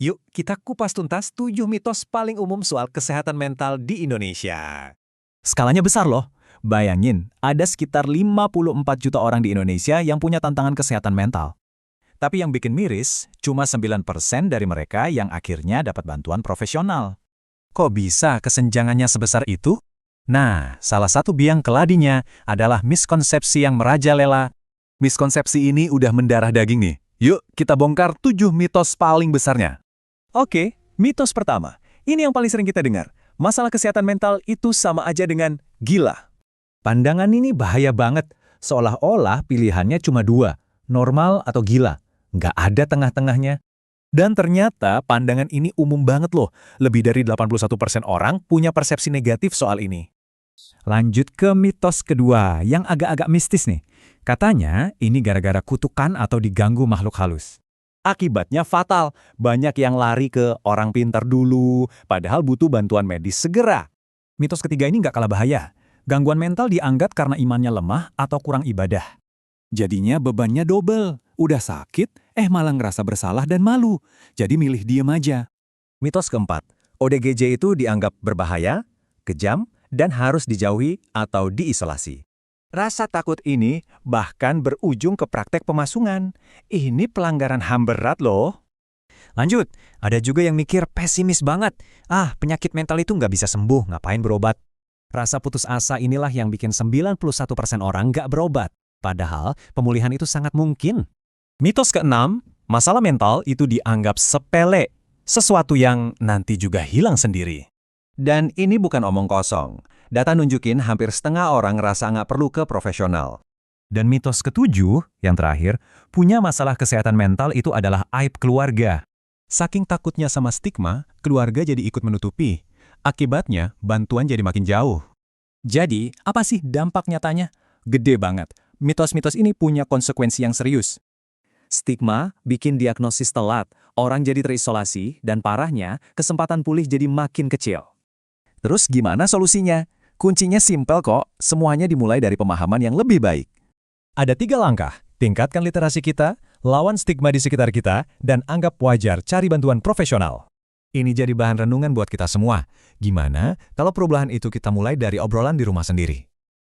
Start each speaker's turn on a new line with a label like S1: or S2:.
S1: Yuk, kita kupas tuntas 7 mitos paling umum soal kesehatan mental di Indonesia.
S2: Skalanya besar loh. Bayangin, ada sekitar 54 juta orang di Indonesia yang punya tantangan kesehatan mental. Tapi yang bikin miris, cuma 9% dari mereka yang akhirnya dapat bantuan profesional.
S1: Kok bisa kesenjangannya sebesar itu? Nah, salah satu biang keladinya adalah miskonsepsi yang merajalela. Miskonsepsi ini udah mendarah daging nih. Yuk, kita bongkar 7 mitos paling besarnya.
S2: Oke, mitos pertama. Ini yang paling sering kita dengar. Masalah kesehatan mental itu sama aja dengan gila.
S1: Pandangan ini bahaya banget. Seolah-olah pilihannya cuma dua, normal atau gila. Nggak ada tengah-tengahnya. Dan ternyata pandangan ini umum banget loh. Lebih dari 81% orang punya persepsi negatif soal ini. Lanjut ke mitos kedua, yang agak-agak mistis nih. Katanya ini gara-gara kutukan atau diganggu makhluk halus. Akibatnya fatal, banyak yang lari ke orang pintar dulu, padahal butuh bantuan medis segera.
S2: Mitos ketiga ini nggak kalah bahaya. Gangguan mental dianggap karena imannya lemah atau kurang ibadah.
S1: Jadinya bebannya double. Udah sakit, malah ngerasa bersalah dan malu. Jadi milih diem aja. Mitos keempat, ODGJ itu dianggap berbahaya, kejam, dan harus dijauhi atau diisolasi. Rasa takut ini bahkan berujung ke praktek pemasungan. Ini pelanggaran HAM berat loh.
S2: Lanjut, ada juga yang mikir pesimis banget. Penyakit mental itu nggak bisa sembuh, ngapain berobat? Rasa putus asa inilah yang bikin 91% orang nggak berobat. Padahal pemulihan itu sangat mungkin.
S1: Mitos keenam, masalah mental itu dianggap sepele. Sesuatu yang nanti juga hilang sendiri. Dan ini bukan omong kosong. Data nunjukin hampir setengah orang ngerasa nggak perlu ke profesional. Dan mitos ketujuh, yang terakhir, punya masalah kesehatan mental itu adalah aib keluarga. Saking takutnya sama stigma, keluarga jadi ikut menutupi. Akibatnya, bantuan jadi makin jauh.
S2: Jadi, apa sih dampak nyatanya? Gede banget. Mitos-mitos ini punya konsekuensi yang serius. Stigma bikin diagnosis telat, orang jadi terisolasi, dan parahnya, kesempatan pulih jadi makin kecil.
S1: Terus gimana solusinya? Kuncinya simpel kok, semuanya dimulai dari pemahaman yang lebih baik. Ada 3 langkah, tingkatkan literasi kita, lawan stigma di sekitar kita, dan anggap wajar cari bantuan profesional. Ini jadi bahan renungan buat kita semua. Gimana kalau perubahan itu kita mulai dari obrolan di rumah sendiri?